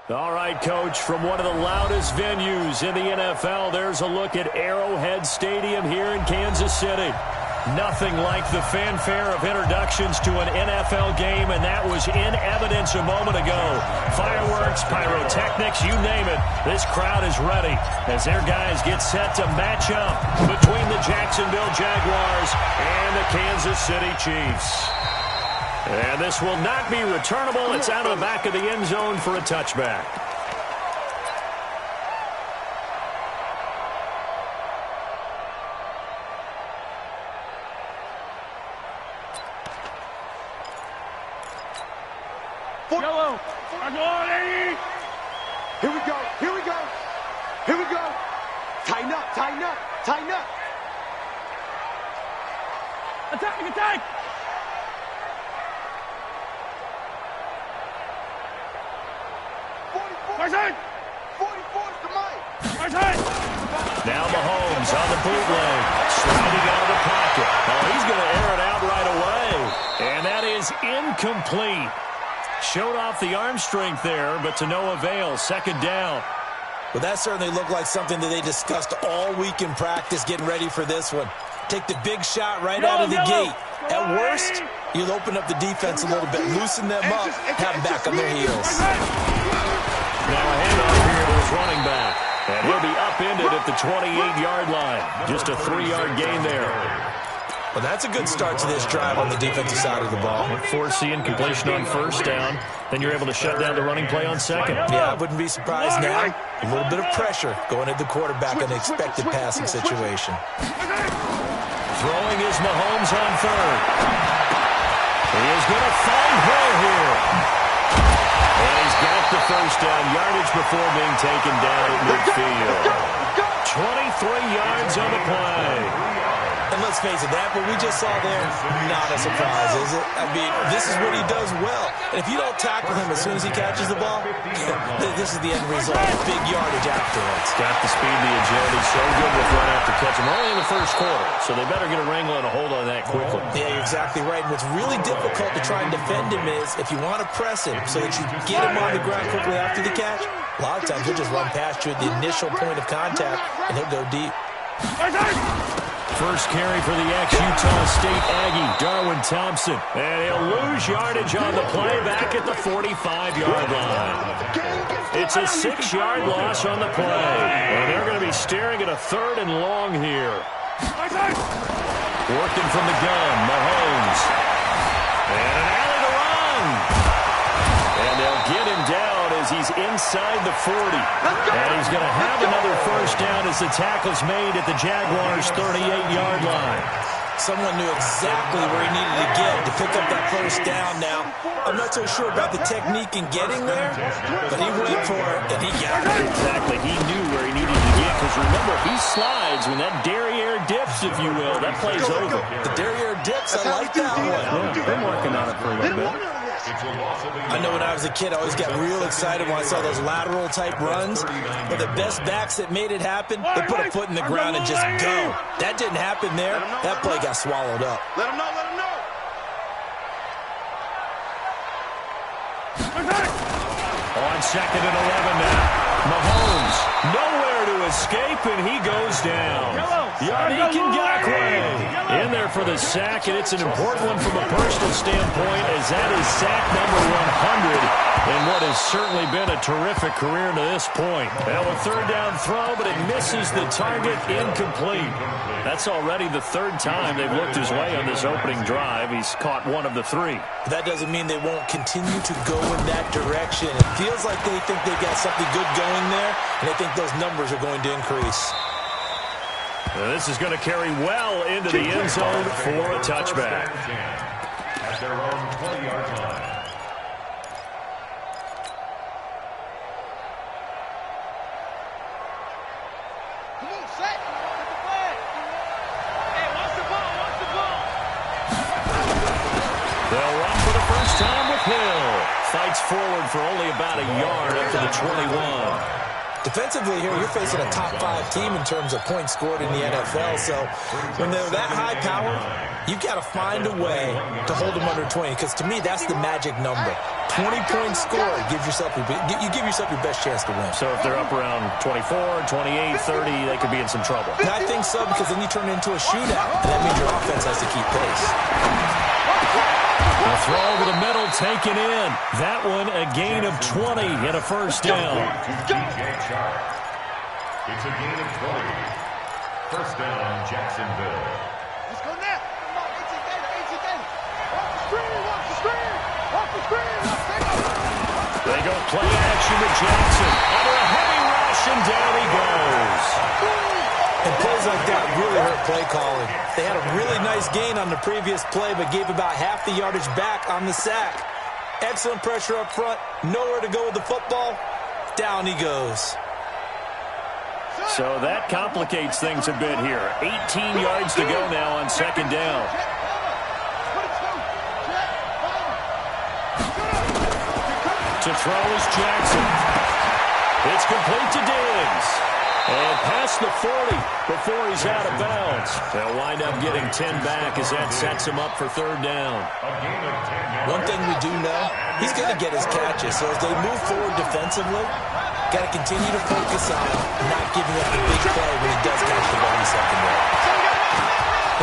All right, Coach, from one of the loudest venues in the NFL, there's a look at Arrowhead Stadium here in Kansas City. Nothing like the fanfare of introductions to an NFL game, and that was in evidence a moment ago. Fireworks, pyrotechnics, you name it. This crowd is ready as their guys get set to match up between the Jacksonville Jaguars and the Kansas City Chiefs. And this will not be returnable. It's out of the back of the end zone for a touchback. Yellow. Here we go. Here we go. Here we go. Tighten up. Tighten up. Tighten up. Attack. Attack. Martin. 44 is the mic. Martin. Now Mahomes on the bootleg. Sliding out of the pocket. Oh, he's going to air it out right away. And that is incomplete. Showed off the arm strength there, but to no avail. Second down. Well, that certainly looked like something that they discussed all week in practice getting ready for this one. Take the big shot right out of the gate. At worst, you'll open up the defense a little bit, loosen them up, have them back on their heels. Now a handoff here to his running back. And he'll be upended at the 28-yard line. Just a 3-yard gain there. Well, that's a good start to this drive on the defensive side of the ball. Forcing completion on first down. Then you're able to shut down the running play on second. Yeah, I wouldn't be surprised now. A little bit of pressure going at the quarterback in an expected passing situation. Throwing is Mahomes on third. He is going to find Hill here. And he's got the first down yardage before being taken down at midfield. 23 yards on the play. And let's face it, that what we just saw there, not a surprise, is it? I mean, this is what he does well. And if you don't tackle him as soon as he catches the ball, this is the end result. Big yardage afterwards. Got the speed, the agility, so good with run after catch. We're only in the first quarter, so they better get a wrangle and a hold on that quickly. Yeah, you're exactly right. And what's really difficult to try and defend him is if you want to press him so that you get him on the ground quickly after the catch, a lot of times he'll just run past you at the initial point of contact, and he'll go deep. First carry for the ex-Utah State Aggie, Darwin Thompson. And he'll lose yardage on the play back at the 45-yard line. It's a 6-yard loss on the play. And they're going to be staring at a 3rd and long here. Working from the gun, Mahomes. And an alley to run. And they'll get him down as he's inside the 40. And he's going to have another first down as the tackle's made at the Jaguars' 38-yard line. Someone knew exactly where he needed to get to pick up that first down now. I'm not so sure about the technique in getting there, but he went for it, and he got it. Exactly. He knew where he needed to get, because remember, he slides when that derriere dips, if you will. That play's over. The derriere dips, I like that one. Yeah, been working on it for a little bit. I know when I was a kid, I always got real excited when I saw those lateral-type runs. But the best backs that made it happen, they put a foot in the ground and just go. That didn't happen there. That play got swallowed up. Let him know. Let him know. On 2nd and 11 now. Mahomes, nowhere to escape, and he goes down. Yannick Ngakoue in there for the sack, and it's an important one from a personal standpoint, as that is sack number 100 in what has certainly been a terrific career to this point. Now a 3rd down throw, but it misses the target, incomplete. That's already the 3rd time they've looked his way on this opening drive. He's caught one of the 3. That doesn't mean they won't continue to go in that direction. It feels like they think they got something good going there, and they think those numbers are going to increase. Now this is going to carry well into the end zone for a touchback. At their own 20-yard line. Come on, set. Get the flag. Hey, watch the ball. Watch the ball. They'll run for the first time with Hill. Fights forward for only about a yard up to the 21. Defensively here, you're facing a top 5 team in terms of points scored in the NFL. So when they're that high powered, you've got to find a way to hold them under 20. Because to me, that's the magic number. 20 points scored, you give yourself your best chance to win. So if they're up around 24, 28, 30, they could be in some trouble. And I think so, because then you turn it into a shootout. And that means your offense has to keep pace. A throw over the middle, taken in. That one, a gain of 20 and a first down. It's a gain of 20. First down, Jacksonville. Let's go now. Come on, 18 Gator. Off the screen, off the screen. Off the screen. They go play action with Jackson. Under a heavy rush, and down he goes. And plays like that really hurt play calling. They had a really nice gain on the previous play, but gave about half the yardage back on the sack. Excellent pressure up front. Nowhere to go with the football. Down he goes. So that complicates things a bit here. 18 yards to go now on second down. To throw is Jackson. It's complete to Diggs. And past the 40 before he's out of bounds. They'll wind up getting 10 back as that sets him up for third down. One thing we do know, he's going to get his catches. So as they move forward defensively, got to continue to focus on not giving up the big play when he does catch the ball in secondary.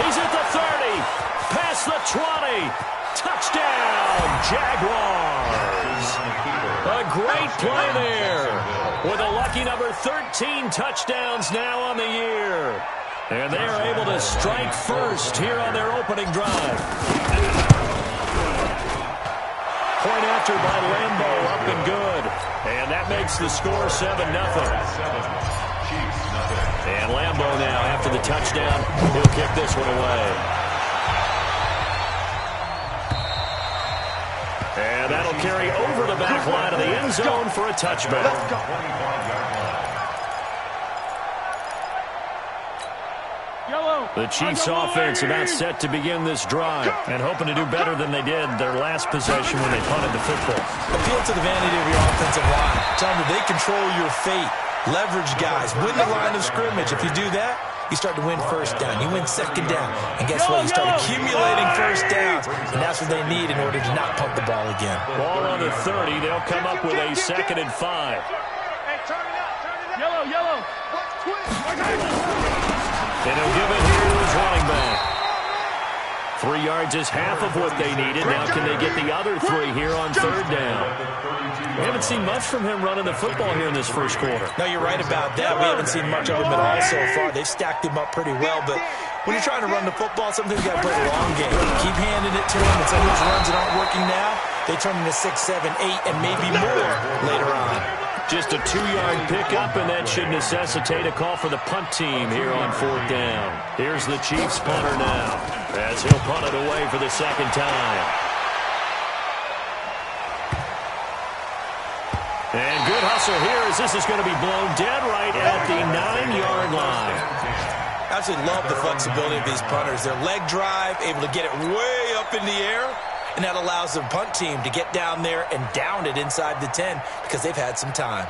He's at the 30. Past the 20. Touchdown, Jaguars. A great play there. With a lucky number 13 touchdowns now on the year. And they are able to strike first here on their opening drive. Point after by Lambeau, up and good. And that makes the score 7-0. And Lambeau now, after the touchdown, he'll kick this one away. And that'll carry over the back line of the end zone for a touchback. The Chiefs' offense about set to begin this drive and hoping to do better than they did their last possession when they punted the football. Appeal to the vanity of your offensive line. Tell them they control your fate. Leverage guys. Win the line of scrimmage. If you do that, you start to win first down. You win second down. And guess what? You start accumulating first downs. And that's what they need in order to not punt the ball again. Ball on the 30. They'll come up with a 2nd and 5. Hey, turn it out. Yellow. And he'll give it here to his running back. 3 yards is half of what they needed. Now can they get the other 3 here on third down? We haven't seen much from him running the football here in this first quarter. No, you're right about that. We haven't seen much of him at all so far. They've stacked him up pretty well, but when you're trying to run the football, sometimes you got to play the long game. Keep handing it to him, and some of those runs that aren't working now, they turn into 6, 7, 8, and maybe more later on. Just a 2-yard pickup, and that should necessitate a call for the punt team here on fourth down. Here's the Chiefs punter now, as he'll punt it away for the second time. And good hustle here as this is going to be blown dead right at the 9-yard line. I absolutely love the flexibility of these punters. Their leg drive, able to get it way up in the air, and that allows the punt team to get down there and down it inside the 10 because they've had some time.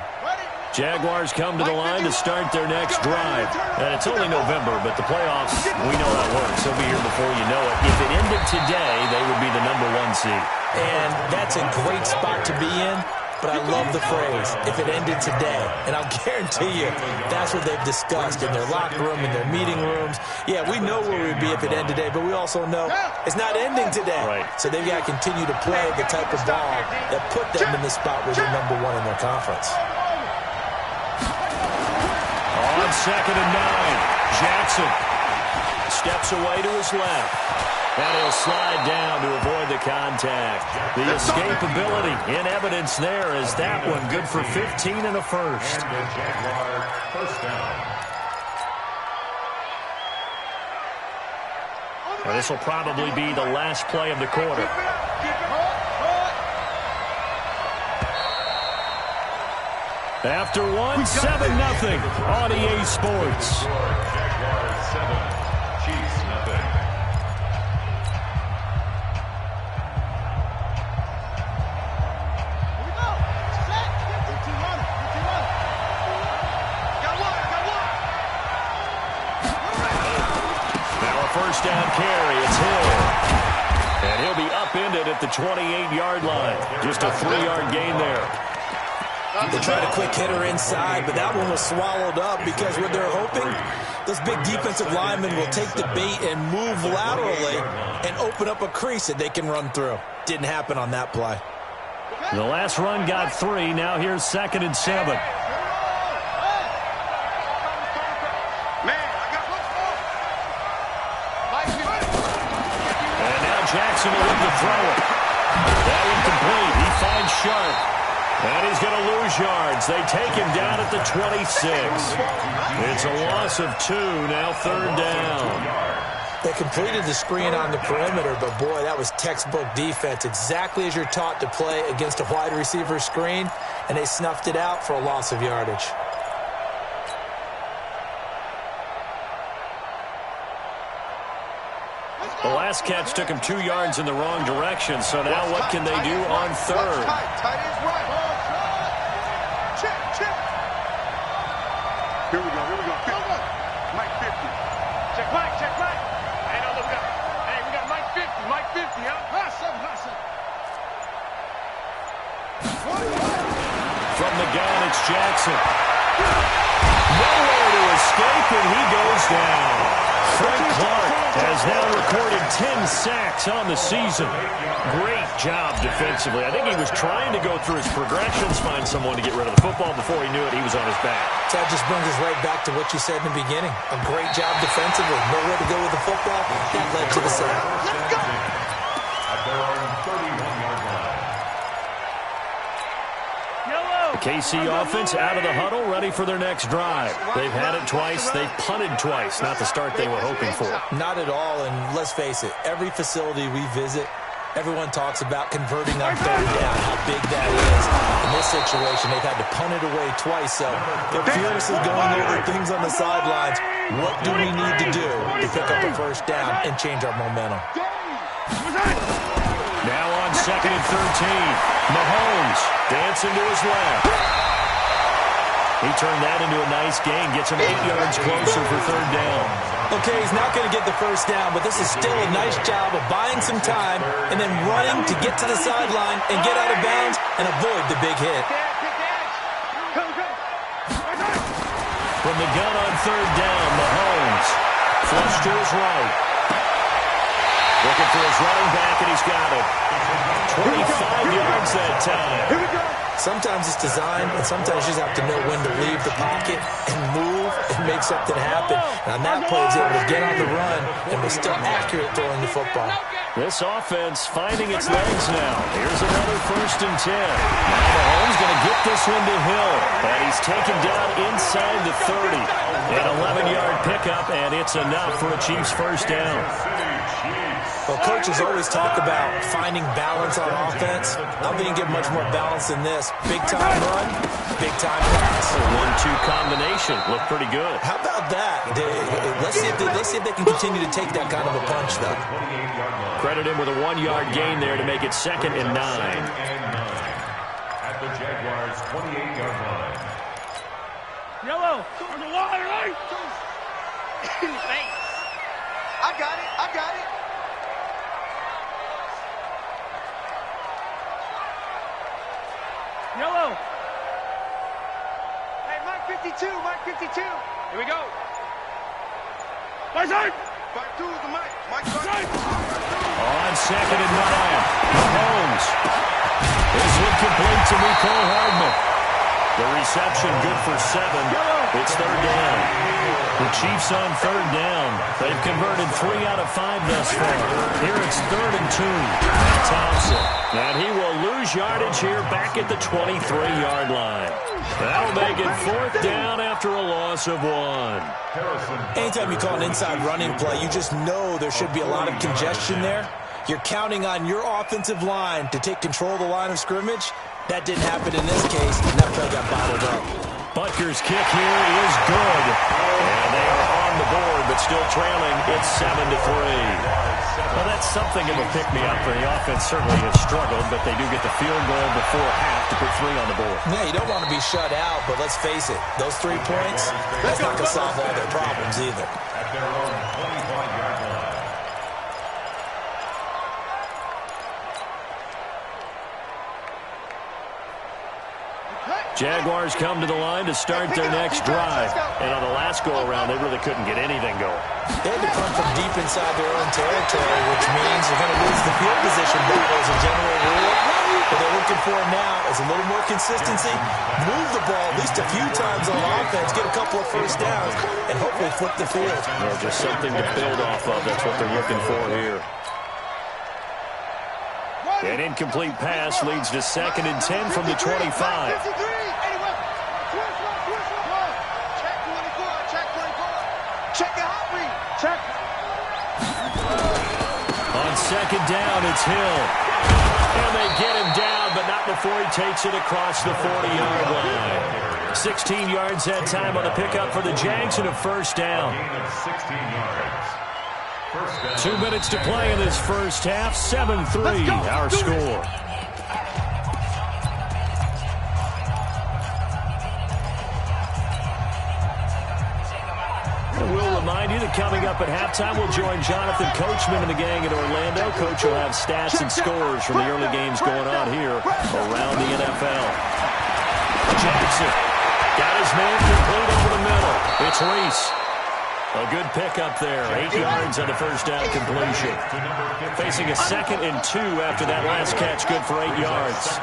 Jaguars come to the line to start their next drive. And it's only November, but the playoffs, we know how it works. They'll be here before you know it. If it ended today, they would be the number 1 seed. And that's a great spot to be in. But I love the phrase, if it ended today. And I'll guarantee you, that's what they've discussed in their locker room, in their meeting rooms. Yeah, we know where we'd be if it ended today, but we also know it's not ending today. Right. So they've got to continue to play the type of ball that put them in the spot where they're number 1 in their conference. On 2nd and 9, Jackson steps away to his left. And he'll slide down to avoid the contact. The escapability in evidence there is that one good for 15 and a first. And the Jaguar first down. And this will probably be the last play of the quarter. After one, 7-0 on EA Sports. Jaguars 7, Chiefs nothing. carry. It's Hill. And he'll be upended at the 28-yard line. Just a 3-yard gain there. They tried a quick hitter inside, but that one was swallowed up because what they're hoping, those big defensive linemen will take the bait and move laterally and open up a crease that they can run through. Didn't happen on that play. The last run got 3. Now here's 2nd and 7. And now Jackson will look to throw it. That incomplete. He finds Sharp. And he's going to lose yards. They take him down at the 26. It's a loss of 2. Now 3rd down. They completed the screen on the perimeter, but boy, that was textbook defense. Exactly as you're taught to play against a wide receiver screen, and they snuffed it out for a loss of yardage. The last catch took him 2 yards in the wrong direction, so now what can they do on 3rd? Tight is right. Chip. Here we go. 50. Mike 50. Check Mike. Hey, no, look up. Hey, we got Mike 50, huh? Hot seven. From the gun, it's Jackson. Nowhere to escape, and he goes down. Frank Clark has now recorded 10 sacks on the season. Great job defensively. I think he was trying to go through his progressions, find someone to get rid of the football. Before he knew it, he was on his back. That just brings us right back to what you said in the beginning. A great job defensively. Nowhere to go with the football. That led to the sack. Let's go. At their own 31-yard line. KC offense out of the huddle, ready for their next drive. They've had it twice. They've punted twice. Not the start they were hoping for. Not at all, and let's face it, every facility we visit, everyone talks about converting on 3rd down, how big that is. In this situation, they've had to punt it away twice, so they're furiously going over things on the sidelines. What do we need to do to pick up a 1st down and change our momentum? Now on 2nd and 13. Mahomes dancing to his left. He turned that into a nice gain. Gets him 8 yards closer for 3rd down. Okay, he's not going to get the 1st down, but this is still a nice job of buying some time and then running to get to the sideline and get out of bounds and avoid the big hit. From the gun on 3rd down, Mahomes flush to his right. Looking for his running back, and he's got it. 25 yards that time. Sometimes it's designed, and sometimes you just have to know when to leave the pocket and move and make something happen. And on that play, he's able to get on the run and was still accurate throwing the football. This offense finding its legs now. Here's another 1st and 10. Now Mahomes going to get this one to Hill. And he's taken down inside the 30. An 11-yard pickup, and it's enough for a Chiefs 1st down. Well, coaches always talk about finding balance on offense. I'm going to get much more balance than this. Big-time run, big-time pass. A 1-2 combination. Looked pretty good. How about that? Let's see if they can continue to take that kind of a punch, though. Credit him with a 1-yard gain there to make it 2nd and 9. At the Jaguars' 28-yard line. Yellow. On the line, right? Thanks. I got it. Yellow. Hey, Mike 52. Here we go. My side. Back to the Mike. Mike Side. On 2nd and 9. Mahomes. This one complete to Nicole Hardman. The reception good for 7. It's 3rd down. The Chiefs on 3rd down. They've converted 3 out of 5 thus far. Here it's 3rd and 2. Thompson. And he will lose yardage here back at the 23-yard line. That'll make it 4th down after a loss of 1. Anytime you call an inside running play, you just know there should be a lot of congestion there. You're counting on your offensive line to take control of the line of scrimmage. That didn't happen in this case, and that play got bottled up. Butker's kick here is good. And they are on the board, but still trailing. It's 7-3. Well, that's something of a pick-me-up for the offense. Certainly has struggled, but they do get the field goal before half to put 3 on the board. Yeah, you don't want to be shut out, but let's face it, those 3 points, that's not going to solve all their problems either. At their own 25-yard line. Jaguars come to the line to start their next drive. And on the last go-around, they really couldn't get anything going. They had to come from deep inside their own territory, which means they're going to lose the field position battle as a general rule. What they're looking for now is a little more consistency, move the ball at least a few times on offense, get a couple of first downs, and hopefully flip the field. Yeah, just something to build off of. That's what they're looking for here. An incomplete pass leads to 2nd and 10 from the 25. On 2nd down, it's Hill. And they get him down, but not before he takes it across the 40-yard line. 16 yards that time on the pickup for the Jags and a first down. 2 minutes to play in this first half. 7-3 our score. We'll remind you that coming up at halftime, we'll join Jonathan Coachman and the gang in Orlando. Coach will have stats and scores from the early games going on here around the NFL. Jackson got his man complete over the middle. It's Reese. A good pickup there. 8 yards on the first down completion. Facing a 2nd and 2 after that last catch. Good for 8 yards.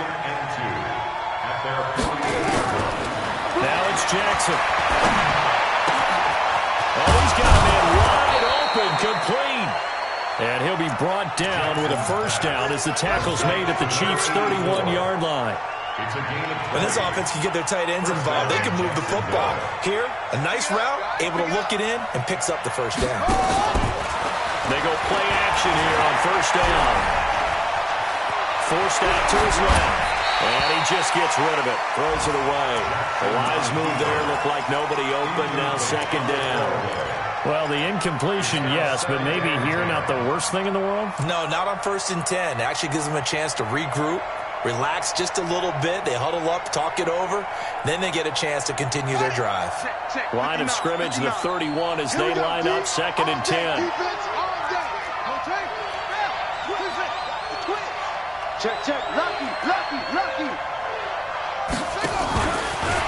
Now it's Jackson. Oh, he's got a man wide open, complete. And he'll be brought down with a first down as the tackle's made at the Chiefs' 31-yard line. When this offense can get their tight ends involved, they can move the football. Here, a nice route, able to look it in, and picks up the first down. They go play action here on first down. Forced out to his left. And he just gets rid of it. Throws it away. A wise move there. Looked like nobody open. Now 2nd down. Well, the incompletion, yes, but maybe here not the worst thing in the world? No, not on 1st and 10. It actually gives them a chance to regroup, relax just a little bit. They huddle up, talk it over. Then they get a chance to continue their drive. Line of scrimmage, the 31 as they line up 2nd and 10. Check. Lucky.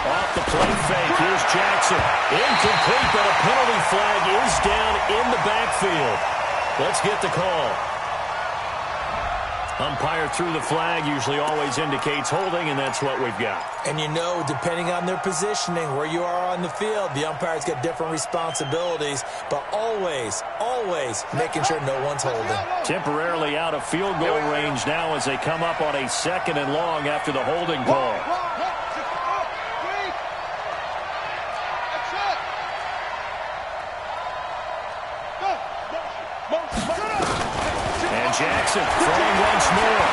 Off the play fake. Here's Jackson. Incomplete, but a penalty flag is down in the backfield. Let's get the call. Umpire threw the flag, usually always indicates holding, and that's what we've got. And you know, depending on their positioning, where you are on the field, the umpire's got different responsibilities, but always making sure no one's holding. Temporarily out of field goal range now as they come up on a 2nd and long after the holding call. Jackson throwing once more.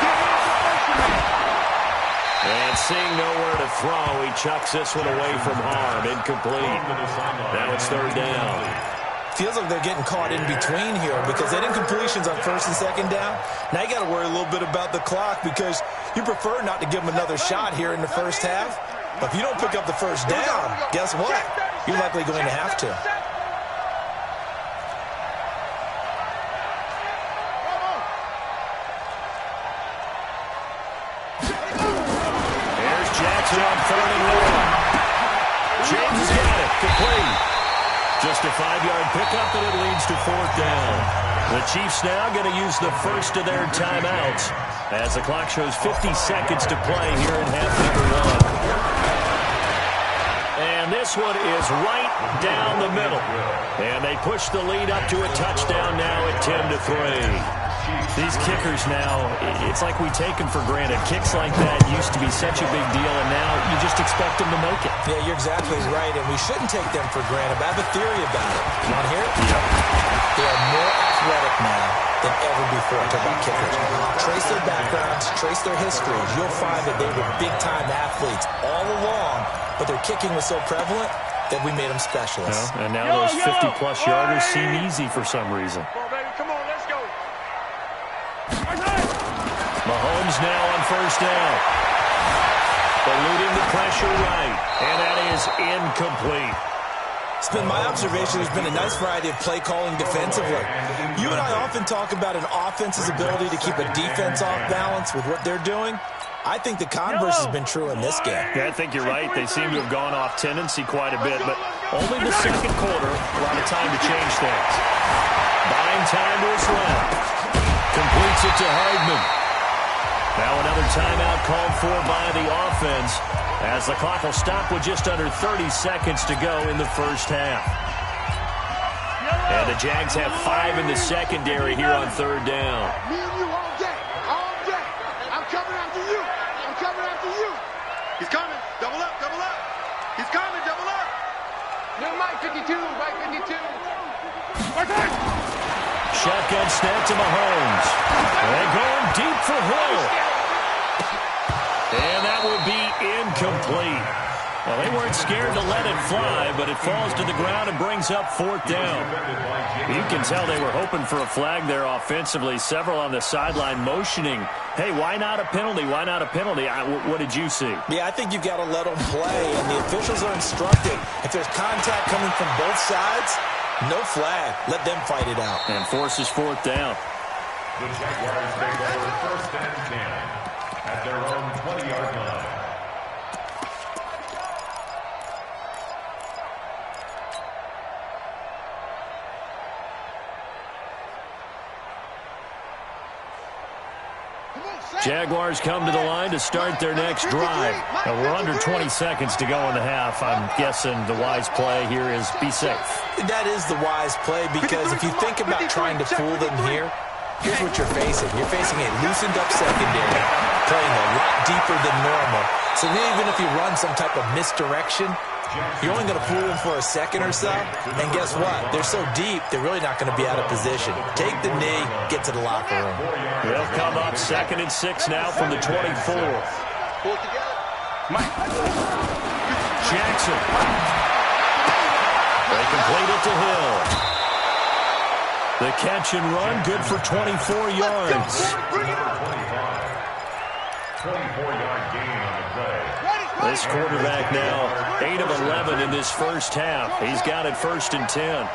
And seeing nowhere to throw, he chucks this one away from harm. Incomplete. Now it's 3rd down. Feels like they're getting caught in between here because they did incompletions on 1st and 2nd down. Now you got to worry a little bit about the clock because you prefer not to give them another shot here in the first half. But if you don't pick up the first down, guess what? You're likely going to have to. On 3rd and 1. James has got it. Complete. Just a 5-yard pickup, and it leads to 4th down. The Chiefs now going to use the first of their timeouts as the clock shows 50 seconds to play here in half number 1. And this one is right down the middle. And they push the lead up to a touchdown now at 10-3. These kickers now, it's like we take them for granted. Kicks like that used to be such a big deal, and now you just expect them to make it. Yeah, you're exactly right, and we shouldn't take them for granted. But I have a theory about it. You want to hear it? Yep. They are more athletic now than ever before. Talk about kickers. Trace their backgrounds, trace their histories. You'll find that they were big-time athletes all along, but their kicking was so prevalent that we made them specialists. And now those 50-plus yarders seem easy for some reason. Come on, let's go. Mahomes now on 1st down. Eluding the pressure right. And that is incomplete. It's been my observation there's been a nice variety of play calling defensively. You and I often talk about an offense's ability to keep a defense off balance with what they're doing. I think the converse has been true in this game. Yeah, I think you're right. They seem to have gone off tendency quite a bit, but only the second quarter, a lot of time to change things. Buying time to his left. Completes it to Hardman. Now another timeout called for by the offense as the clock will stop with just under 30 seconds to go in the first half. And the Jags have 5 in the secondary here on third down. Me and you all day. All day. I'm coming after you. I'm coming after you. He's coming. Double up, double up. He's coming, double up. New Mike 52, Mike 52. Shotgun snap to Mahomes. They're going deep for Hill. And that will be incomplete. Well, they weren't scared to let it fly, but it falls to the ground and brings up fourth down. You can tell they were hoping for a flag there offensively. Several on the sideline motioning, hey, why not a penalty? Why not a penalty? What did you see? Yeah, I think you've got to let them play, and the officials are instructed. If there's contact coming from both sides, no flag. Let them fight it out. And forces fourth down. The Jaguars take over first and 10 at their own 20-yard line. Jaguars come to the line to start their next drive. And we're under 20 seconds to go in the half. I'm guessing the wise play here is be safe. That is the wise play, because if you think about trying to fool them here, here's what you're facing. You're facing a loosened up secondary, playing a lot deeper than normal. So even if you run some type of misdirection, you're only going to fool them for a second or so. And guess what? They're so deep, they're really not going to be out of position. Take the knee, get to the locker room. They'll come up 2nd and 6 now from the 24. Pull it together. Mike. Jackson. They complete it to Hill. The catch and run, good for 24 yards. 24-yard gain on the play. This quarterback now 8 of 11 in this first half. He's got it 1st and 10.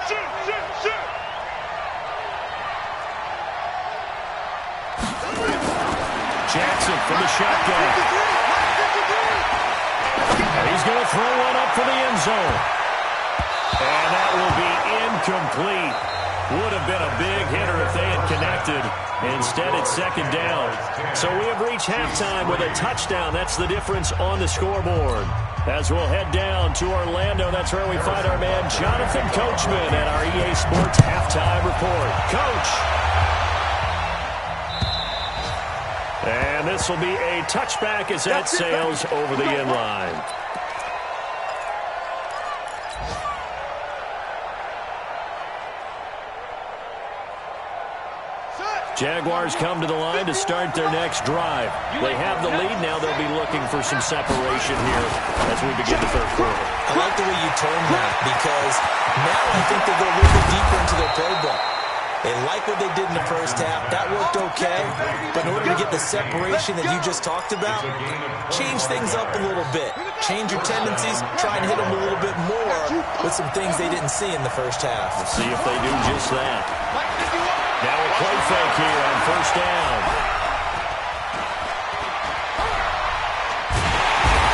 Jackson from the shotgun. And he's going to throw one up for the end zone. And that will be incomplete. Would have been a big hitter if they had connected. Instead, it's 2nd down. So we have reached halftime with a touchdown. That's the difference on the scoreboard. As we'll head down to Orlando, that's where we find our man Jonathan Coachman at our EA Sports Halftime Report. Coach. And this will be a touchback as that sails over the end line. Jaguars come to the line to start their next drive. They have the lead. Now they'll be looking for some separation here as we begin the third quarter. I like the way you turned that, because now I think they go a little bit deeper into their playbook. They like what they did in the first half. That worked okay. But in order to get the separation that you just talked about, change things up a little bit. Change your tendencies. Try and hit them a little bit more with some things they didn't see in the first half. Let's see if they do just that. Now a play fake here on 1st down.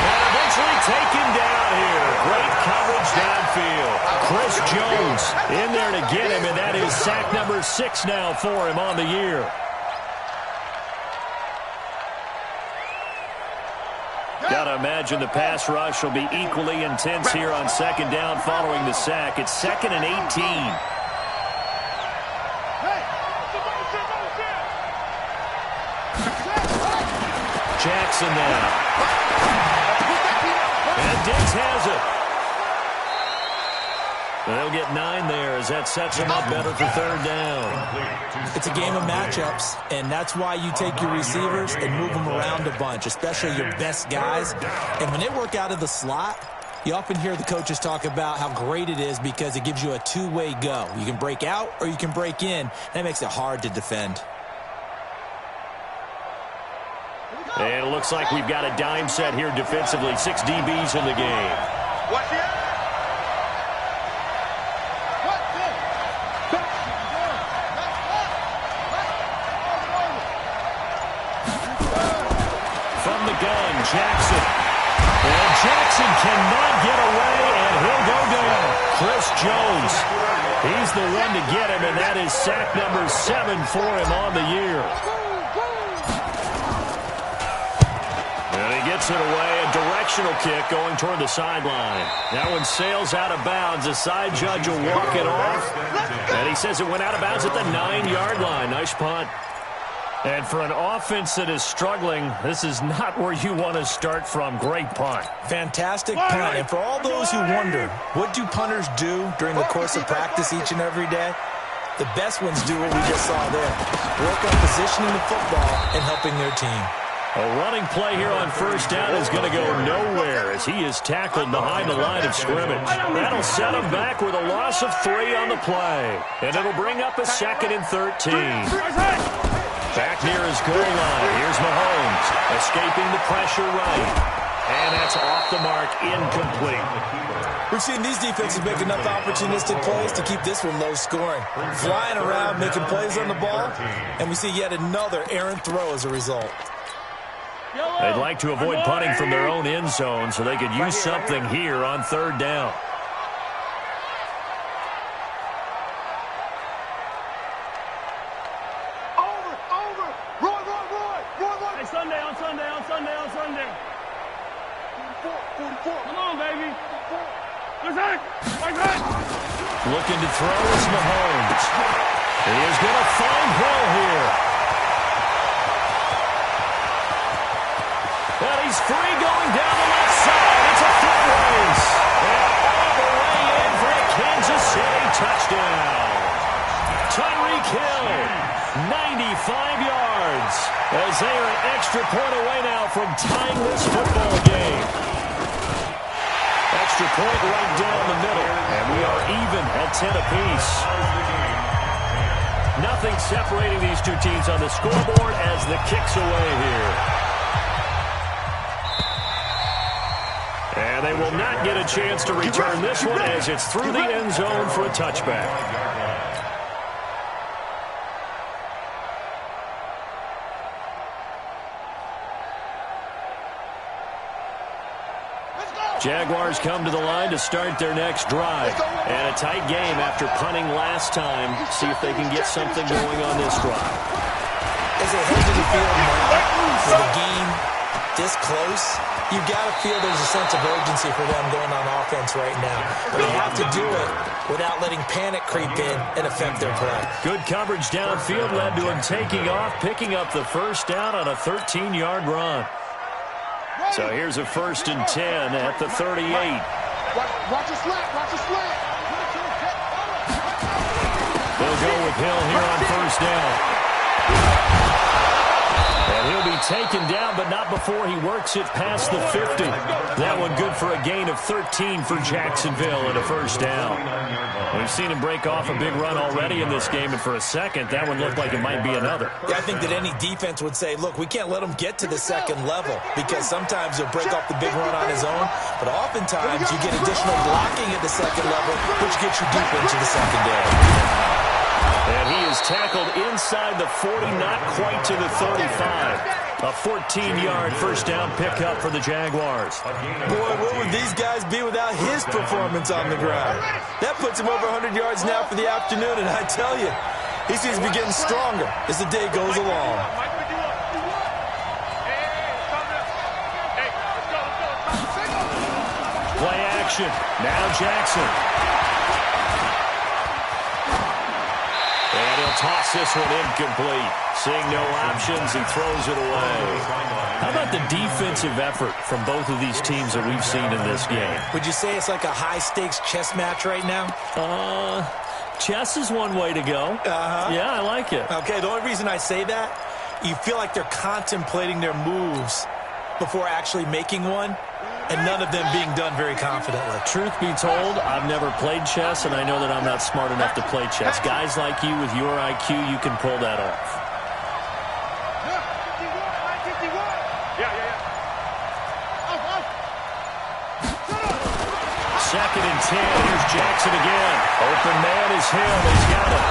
And eventually taken down here. Great coverage downfield. Chris Jones in there to get him, and that is sack number 6 now for him on the year. Got to imagine the pass rush will be equally intense here on 2nd down following the sack. It's 2nd and 18. Jackson now. And Diggs has it. They'll get 9 there as that sets them up better for 3rd down. It's a game of matchups, and that's why you take your receivers and move them around a bunch, especially your best guys. And when they work out of the slot, you often hear the coaches talk about how great it is because it gives you a two-way go. You can break out or you can break in. That makes it hard to defend. And it looks like we've got a dime set here defensively. 6 DBs in the game. Watch it. From the And Jackson cannot get away, and he'll go down. Chris Jones, he's the one to get him, and that is sack number 7 for him on the year. And he gets it away, a directional kick going toward the sideline. That one sails out of bounds. The side judge will walk it off, and he says it went out of bounds at the 9-yard line. Nice punt. And for an offense that is struggling, this is not where you want to start from. Great punt. Fantastic punt. And for all those who wonder, what do punters do during the course of practice each and every day? The best ones do what we just saw there. Work on positioning the football and helping their team. A running play here on first down is going to go nowhere as he is tackled behind the line of scrimmage. That'll set him back with a loss of 3 on the play. And it'll bring up a 2nd and 13. Back near his goal line. Here's Mahomes, escaping the pressure right. And that's off the mark, incomplete. We've seen these defenses make enough opportunistic plays to keep this one low scoring. Flying around, making plays on the ball, and we see yet another errant throw as a result. They'd like to avoid punting from their own end zone so they could use something here on 3rd down. Come on, baby. Looking to throw is Mahomes. He is going to find Hill here. And he's free going down the left side. It's a foot race. And all the way in for a Kansas City touchdown. Tyreek Hill, 95 yards. As they are an extra point away now from tying this football game. Extra point right down the middle. And we are even at 10 apiece. Nothing separating these two teams on the scoreboard as the kick's away here. And they will not get a chance to return this one as it's through the end zone for a touchback. Jaguars come to the line to start their next drive. And a tight game after punting last time. See if they can get something going on this drive. As they head to the field now, with a game this close, you've got to feel there's a sense of urgency for them going on offense right now. But they have to do it without letting panic creep in and affect their play. Good coverage downfield led to him taking off, picking up the first down on a 13-yard run. So here's a 1st and 10 at the 38. Watch the slant, watch the slant. They'll go with Hill here on first down. And he'll be taken down, but not before he works it past the 50. That one good for a gain of 13 for Jacksonville and a first down. We've seen him break off a big run already in this game, and for a second, that one looked like it might be another. Yeah, I think that any defense would say, look, we can't let him get to the second level because sometimes he'll break off the big run on his own, but oftentimes you get additional blocking at the second level, which gets you deep into the secondary. And he is tackled inside the 40, not quite to the 35. A 14-yard first down pickup for the Jaguars. Boy, what would these guys be without his performance on the ground? That puts him over 100 yards now for the afternoon, and I tell you, he seems to be getting stronger as the day goes along. Play action. Now Jackson. And he'll toss this one incomplete. Seeing no options, he throws it away. How about the defensive effort from both of these teams that we've seen in this game? Would you say it's like a high-stakes chess match right now? Chess is one way to go. Yeah, I like it. Okay, the only reason I say that, you feel like they're contemplating their moves before actually making one, and none of them being done very confidently. Truth be told, I've never played chess, and I know that I'm not smart enough to play chess. Guys like you with your IQ, you can pull that off. Second and 10. Here's Jackson again. Open man is Hill. He's got it.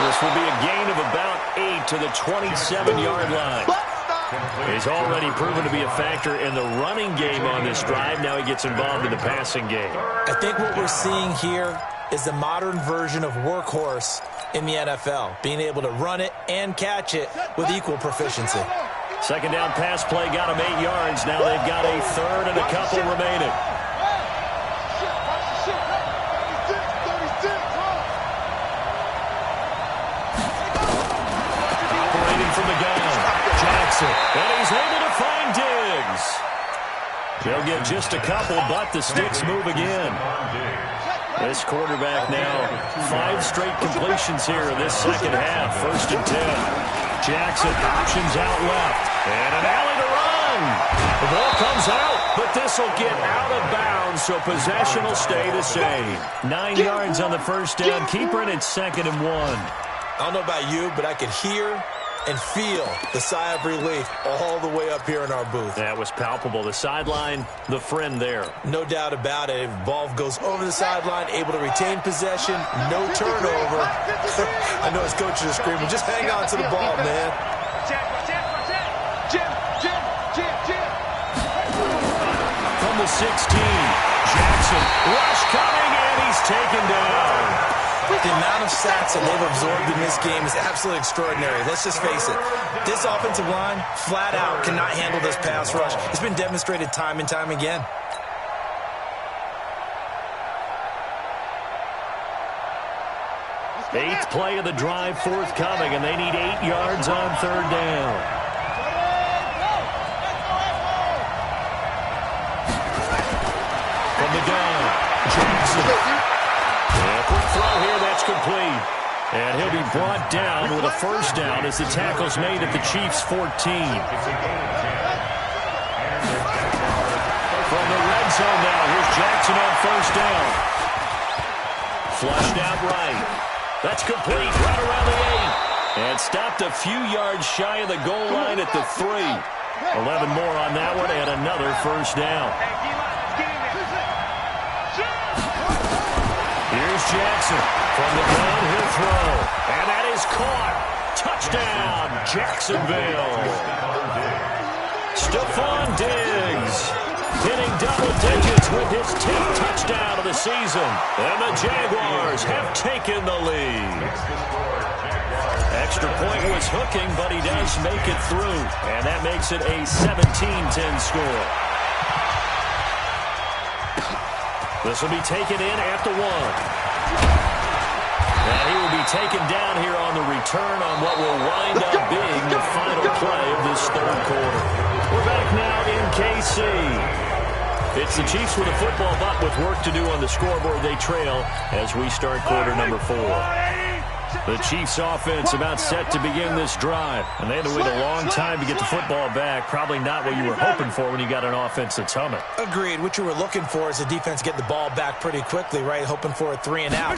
This will be a gain of about 8 to the 27-yard line. He's already proven to be a factor in the running game on this drive. Now he gets involved in the passing game. I think what we're seeing here is the modern version of workhorse in the NFL, being able to run it and catch it with equal proficiency. Second down pass play got him 8 yards. Now they've got a third and a couple remaining. Operating from the gun, Jackson, and he's able to find Diggs. He'll get just a couple, but the sticks move again. This quarterback now, 5 straight completions here in this second half. First and 10. Jackson options out left. And an alley to run. The ball comes out, but this will get out of bounds, so possession will stay the same. 9 yards on the first down. Keeper, and it's 2nd and 1. I don't know about you, but I could hear and feel the sigh of relief all the way up here in our booth. That was palpable. The sideline, the friend there. No doubt about it. If the ball goes over the sideline, able to retain possession, no turnover. I know his coaches are screaming, just hang on to the ball, man. From the 16, Jackson, rush coming, and he's taken down. The amount of sacks that they've absorbed in this game is absolutely extraordinary. Let's just face it. This offensive line, flat out, cannot handle this pass rush. It's been demonstrated time and time again. Eighth play of the drive forthcoming, and they need 8 yards on third down. From the gun, Jackson. And a quick throw here, that's complete. And he'll be brought down with a first down as the tackle's made at the Chiefs' 14. From the red zone now, here's Jackson on first down. Flushed out right. That's complete, right around the 8. And stopped a few yards shy of the goal line at the 3. 11 more on that one, and another first down. Here's Jackson. From the gun, he'll throw. And that is caught. Touchdown, Jacksonville. Stephon Diggs hitting double digits with his 10th touchdown of the season. And the Jaguars have taken the lead. Extra point was hooking, but he does make it through. And that makes it a 17-10 score. This will be taken in at the 1. And he will be taken down here on the return on what will wind up being the final play of this third quarter. We're back now in KC. It's the Chiefs with a football, but with work to do on the scoreboard. They trail as we start quarter number 4. The Chiefs offense about set to begin this drive. And they had to wait a long time to get the football back. Probably not what you were hoping for when you got an offense that's humming. Agreed. What you were looking for is the defense get the ball back pretty quickly, right? Hoping for a 3 and out.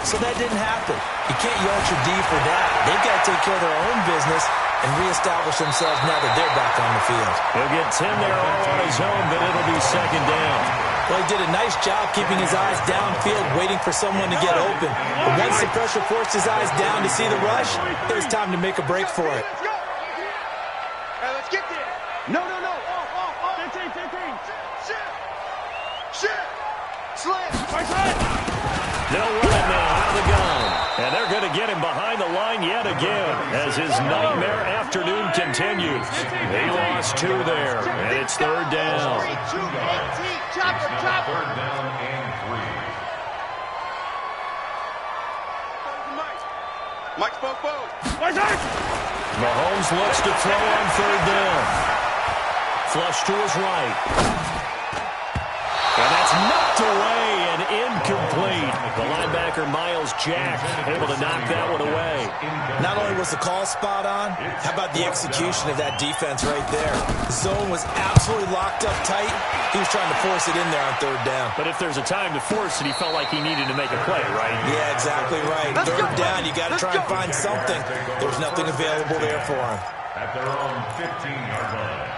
So that didn't happen. You can't yard your D for that. They've got to take care of their own business and reestablish themselves now that they're back on the field. He'll get 10 there all on his own, but it'll be second down. Well, he did a nice job keeping his eyes downfield, waiting for someone to get open. But once the pressure forced his eyes down to see the rush, it was time to make a break for it. Hey, let's get there. No. 15. Shit. Slam. They'll run it now out of the gun. And they're going to get him behind the line yet again as his nightmare afternoon continues. They lost 2 there, and it's third down. Third down and 3. Mike spoke both. Mahomes looks to throw on third down. Flush to his right. And that's knocked away and incomplete. The linebacker, Miles Jack, able to knock that one away. Not only was the call spot on, how about the execution of that defense right there? The zone was absolutely locked up tight. He was trying to force it in there on third down. But if there's a time to force it, he felt like he needed to make a play, right? Yeah, exactly right. Third down, you got to try and find something. There's nothing available there for him. At their own 15-yard line.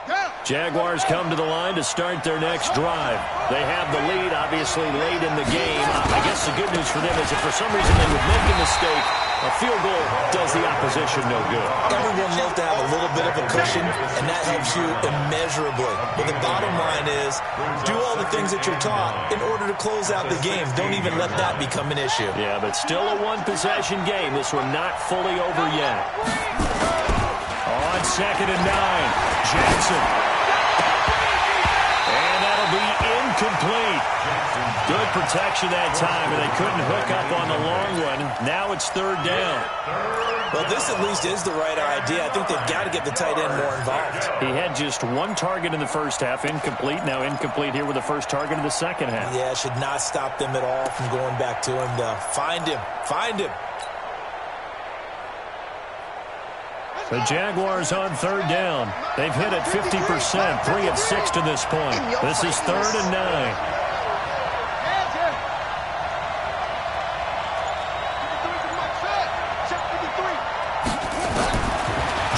Go. Jaguars come to the line to start their next drive. They have the lead, obviously, late in the game. I guess the good news for them is if for some reason they would make a mistake, a field goal does the opposition no good. Everyone loves to have a little bit of a cushion, and that helps you immeasurably. But the bottom line is, do all the things that you're taught in order to close out the game. Don't even let that become an issue. Yeah, but still a one-possession game. This one not fully over yet. On 2nd and 9, Jackson. And that'll be incomplete. Good protection that time, and they couldn't hook up on the long one. Now it's 3rd down. Well, this at least is the right idea. I think they've got to get the tight end more involved. He had just one target in the first half, incomplete. Now incomplete here with the first target in the second half. Yeah, it should not stop them at all from going back to him to find him. Find him. The Jaguars on 3rd down. They've hit it 50%, 3 of 6 to this point. This is 3rd and 9.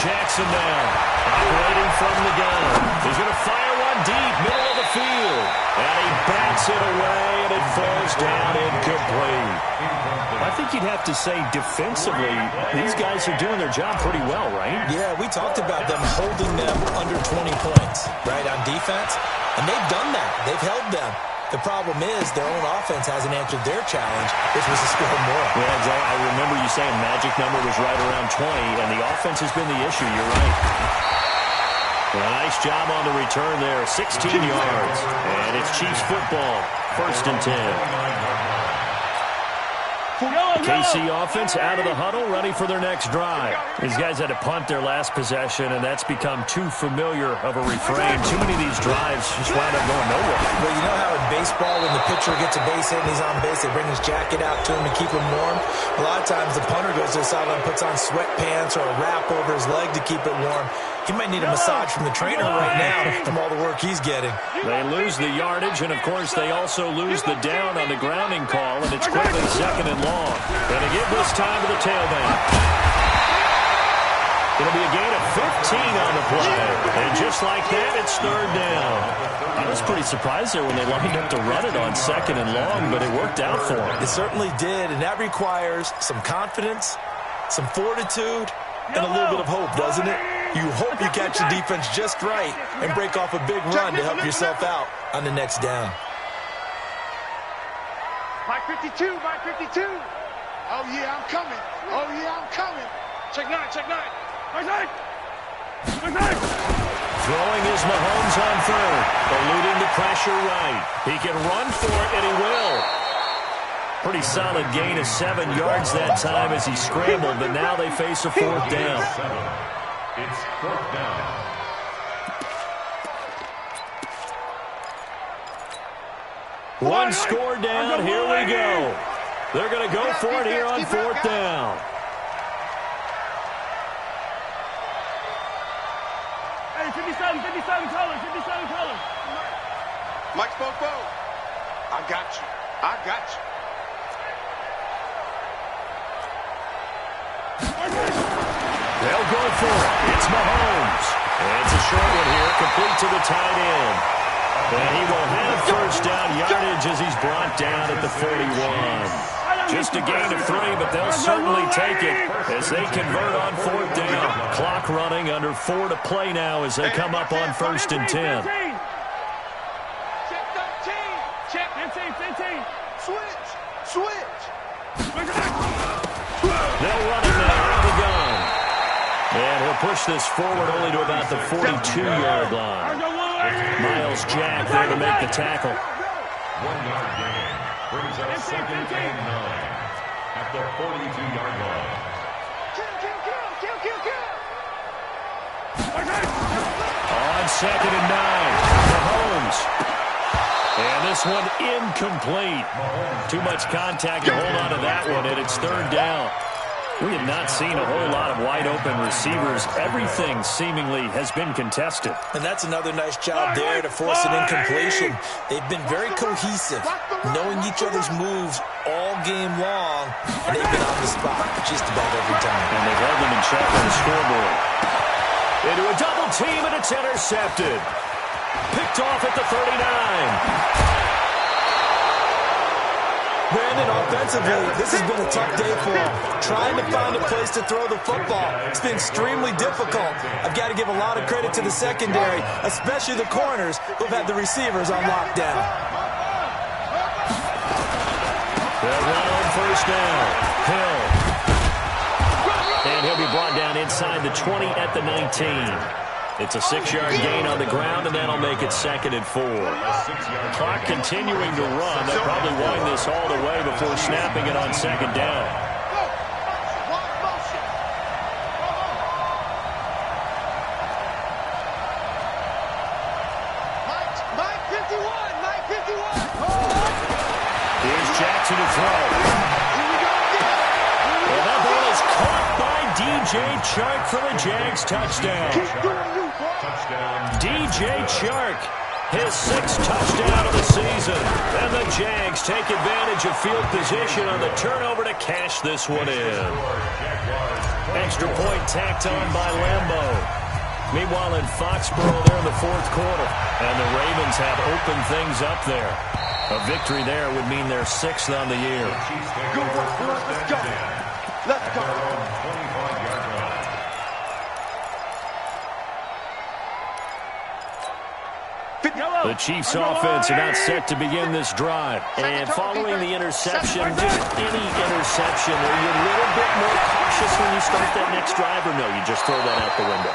Jackson now, operating from the gun. He's going to fire one deep, middle of the field. And he bats it away, and it falls down incomplete. I think you'd have to say defensively, these guys are doing their job pretty well, right? Yeah, we talked about them holding them under 20 points, right, on defense. And they've done that. They've held them. The problem is their own offense hasn't answered their challenge, which was to score more. Yeah, exactly. I remember you saying magic number was right around 20, and the offense has been the issue. You're right. Well, nice job on the return there. 16 yards. And it's Chiefs football. 1st and 10. KC offense out of the huddle, ready for their next drive. These guys had to punt their last possession, and that's become too familiar of a refrain. Too many of these drives just wound up going nowhere. Well, you know how in baseball, when the pitcher gets a base hit and he's on base, they bring his jacket out to him to keep him warm? A lot of times the punter goes to the sideline, puts on sweatpants or a wrap over his leg to keep it warm. He might need a massage from the trainer right now from all the work he's getting. They lose the yardage, and, of course, they also lose the down on the grounding call, and it's quickly 2nd and long. Going to give this time to the tailback. It'll be a gain of 15 on the play. And just like that, it's 3rd down. I was pretty surprised there when they lined up to run it on 2nd and long, but it worked out for them. It certainly did, and that requires some confidence, some fortitude, and a little bit of hope, doesn't it? You hope you catch the defense just right and break off a big run to help yourself out on the next down. Mike 52, Mike 52. Oh, yeah, I'm coming. Oh, yeah, I'm coming. Check 9, check 9. Check 9. Check 9. Throwing is Mahomes on 3rd, eluding the pressure right. He can run for it, and he will. Pretty solid gain of 7 yards that time as he scrambled, but now they face a 4th down. It's 4th down. One score down, here we go. They're going to go for it here on 4th down. Hey, 57 colors, 57 colors. Mike Spoke. I got you. I got you. They'll go for it. It's Mahomes. And it's a short one here, complete to the tight end. And he will have 1st down yardage as he's brought down at the 41. Just a gain of 3, but they'll certainly take it as they convert on 4th down. Clock running, under 4 to play now as they come up on 1st and 10. Check 13. Check 15. Switch. They'll run it now out of the gun. And he'll push this forward only to about the 42-yard line. Miles Jack there to make the tackle. 1 yard gain brings up 2nd and 9 at the 42-yard line. On 2nd and 9, Mahomes. And this one incomplete. Too much contact to hold on to that one, and it's 3rd down. We have not seen a whole lot of wide-open receivers. Everything seemingly has been contested. And that's another nice job there to force an incompletion. They've been very cohesive, knowing each other's moves all game long, and they've been on the spot just about every time. And they've held them in check on the scoreboard. Into a double team, and it's intercepted. Picked off at the 39. Brandon, offensively, this has been a tough day for him. Trying to find a place to throw the football. It's been extremely difficult. I've got to give a lot of credit to the secondary, especially the corners who've had the receivers on lockdown. They'll run on first down. Hill. And he'll be brought down inside the 20 at the 19. It's a 6-yard gain on the ground, and that'll make it 2nd and 4. Clock continuing to run. They'll probably wind this all the way before snapping it on 2nd down. Mike 51, Mike 51. Here's Jackson to throw. And that ball is caught by DJ Chark for the Jags touchdown. DJ Chark, his 6th touchdown of the season. And the Jags take advantage of field position on the turnover to cash this one in. Extra point tacked on by Lambeau. Meanwhile, in Foxborough, they're in the 4th quarter. And the Ravens have opened things up there. A victory there would mean they're 6th on the year. Good work, boys. Let's go. Let's go. The Chiefs' offense about set to begin this drive. And following the interception, just any interception, are you a little bit more cautious when you start that next drive, or no, you just throw that out the window?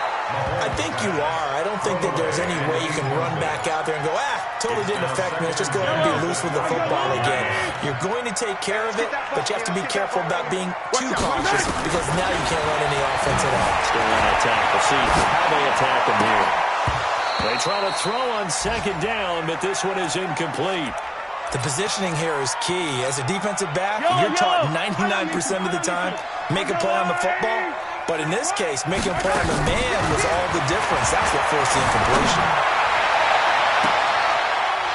I think you are. I don't think that there's any way you can run back out there and go, totally didn't affect me. Let's just go ahead and be loose with the football again. You're going to take care of it, but you have to be careful about being too cautious because now you can't run any offense at all. Still on attack. We'll see how they attack them here. They try to throw on 2nd down, but this one is incomplete. The positioning here is key. As a defensive back, you're taught 99% of the time, make a play on the football. But in this case, making a play on the man was all the difference. That's what forced the incompletion.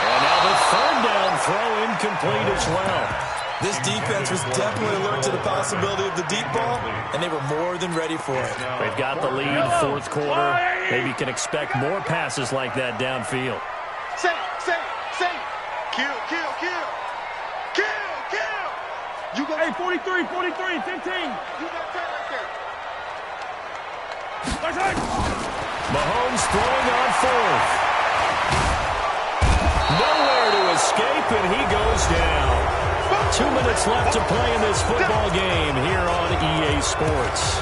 And now the 3rd down throw incomplete as well. This defense was definitely alert to the possibility of the deep ball, and they were more than ready for it. They've got the lead, 4th quarter. Maybe you can expect more passes like that downfield. Say. Kill. You got 43, 15. You got 10 right there. Mahomes throwing on 4th. Nowhere to escape, and he goes down. 2 minutes left to play in this football game here on EA Sports.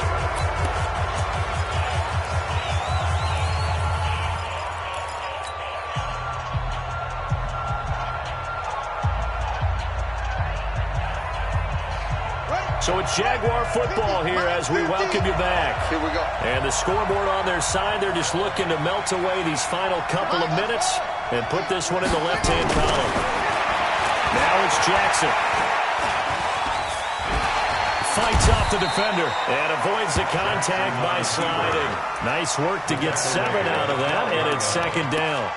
So it's Jaguar football here as we welcome you back. Here we go. And the scoreboard on their side, they're just looking to melt away these final couple of minutes and put this one in the left-hand column. Now it's Jackson. Fights off the defender and avoids the contact by sliding. Nice work to get 7 out of that, and it's 2nd down.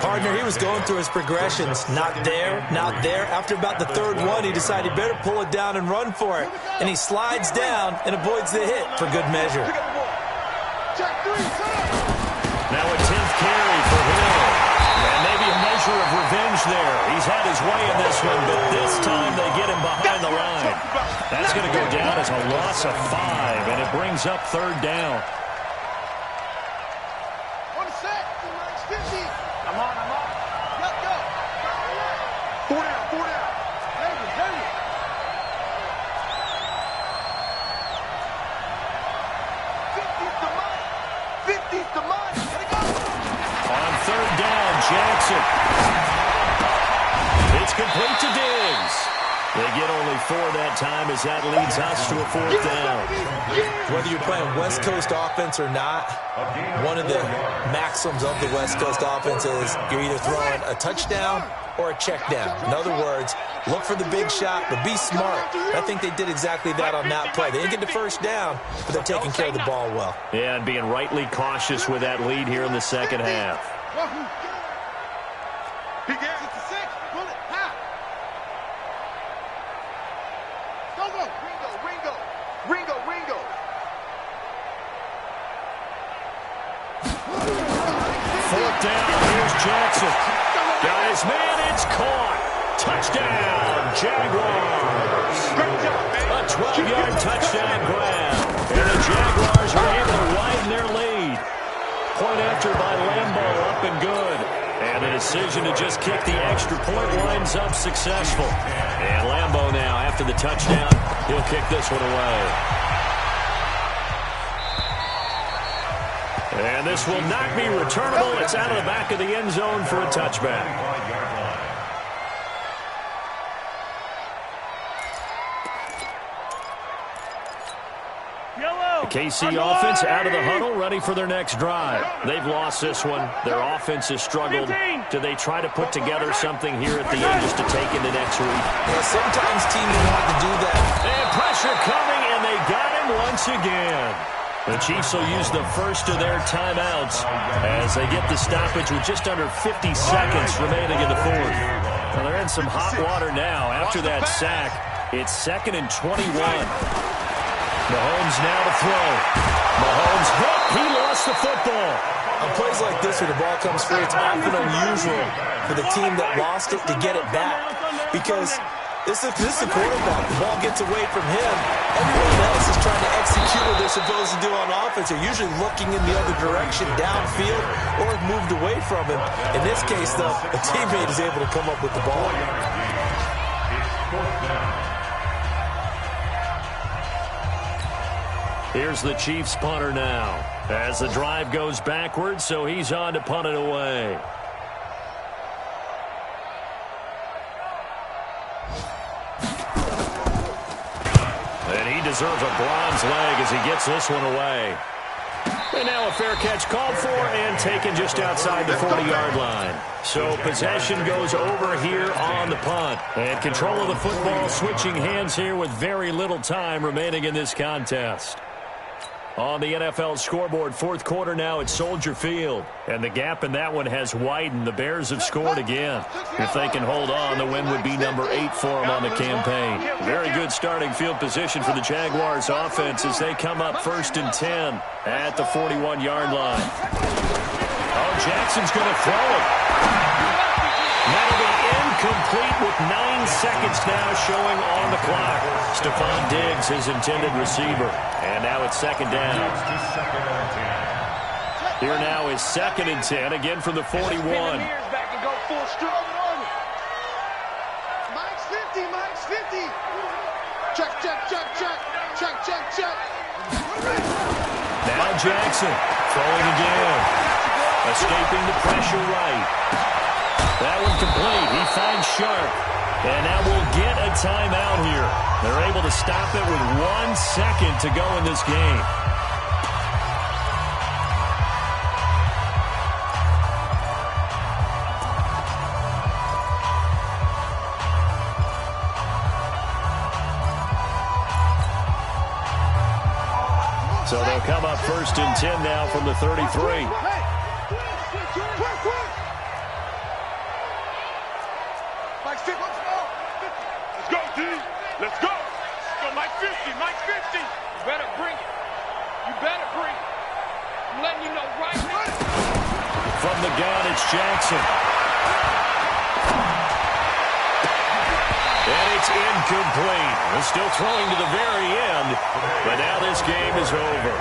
Partner, he was going through his progressions. Not there, not there. After about the 3rd one, he decided better pull it down and run for it. And he slides down and avoids the hit for good measure. Now a 10th carry for Hill. And maybe a measure of revenge there. He's had his way in this one, but this time they get him behind the line. That's going to go down as a loss of 5, and it brings up 3rd down. On the set. 50. I'm on. Let's go. 4 down. David. 50's the money. Let it go. On 3rd down, Jackson. It's complete to Diggs. They get only 4 that time as that leads us to a 4th down. Whether you're playing West Coast offense or not, one of the maxims of the West Coast offense is you're either throwing a touchdown or a check down. In other words, look for the big shot, but be smart. I think they did exactly that on that play. They didn't get the 1st down, but they're taking care of the ball well. Yeah, and being rightly cautious with that lead here in the 2nd half. He gets it to 6. Pull it. Half. Go. Ringo. Fourth down, here's Jackson. Got his man, it's caught. Touchdown, Jaguars. A 12-yard touchdown grab. And the Jaguars are able to widen their lead. Point after by Lambo, up and good. And the decision to just kick the extra point winds up successful. And Lambo now, after the touchdown, he'll kick this one away. And this will not be returnable. It's out of the back of the end zone for a touchback. The KC offense out of the huddle, ready for their next drive. They've lost this one. Their offense has struggled. Do they try to put together something here at the end just to take into next week? Yeah, sometimes teams want to do that. And pressure coming, and they got him once again. The Chiefs will use the first of their timeouts as they get the stoppage with just under 50 seconds remaining in the fourth. Well, they're in some hot water now. After that sack, it's 2nd and 21. Mahomes now to throw. Mahomes hit. He lost the football. On plays like this where the ball comes free, it's often unusual for the team that lost it to get it back. Because this is the quarterback. The ball gets away from him. Everyone else is trying to execute what they're supposed to do on offense. They're usually looking in the other direction, downfield, or moved away from him. In this case, though, a teammate is able to come up with the ball. Here's the Chiefs punter now as the drive goes backwards, so he's on to punt it away. And he deserves a bronze leg as he gets this one away. And now a fair catch called for and taken just outside the 40-yard line. So possession goes over here on the punt. And control of the football switching hands here with very little time remaining in this contest. On the NFL scoreboard, fourth quarter now at Soldier Field. And the gap in that one has widened. The Bears have scored again. If they can hold on, the win would be number 8 for them on the campaign. Very good starting field position for the Jaguars offense as they come up 1st and 10 at the 41-yard line. Oh, Jackson's going to throw it. That'll be incomplete with 9 seconds now showing on the clock. Stephon Diggs, his intended receiver. And now it's 2nd down. Here now is 2nd and 10, again from the 41. Mike's 50, Mike's 50. Check, check, check, check. Check, check, check. Now Jackson throwing again. Escaping the pressure right. That one complete. He finds Sharp. And now we'll get a timeout here. They're able to stop it with 1 second to go in this game. So they'll come up 1st and 10 now from the 33. Let's go. Mike 50, Mike 50. You better bring it. You better bring it. I'm letting you know right now. From the gun, it's Jackson. And it's incomplete. They're still throwing to the very end, but now this game is over.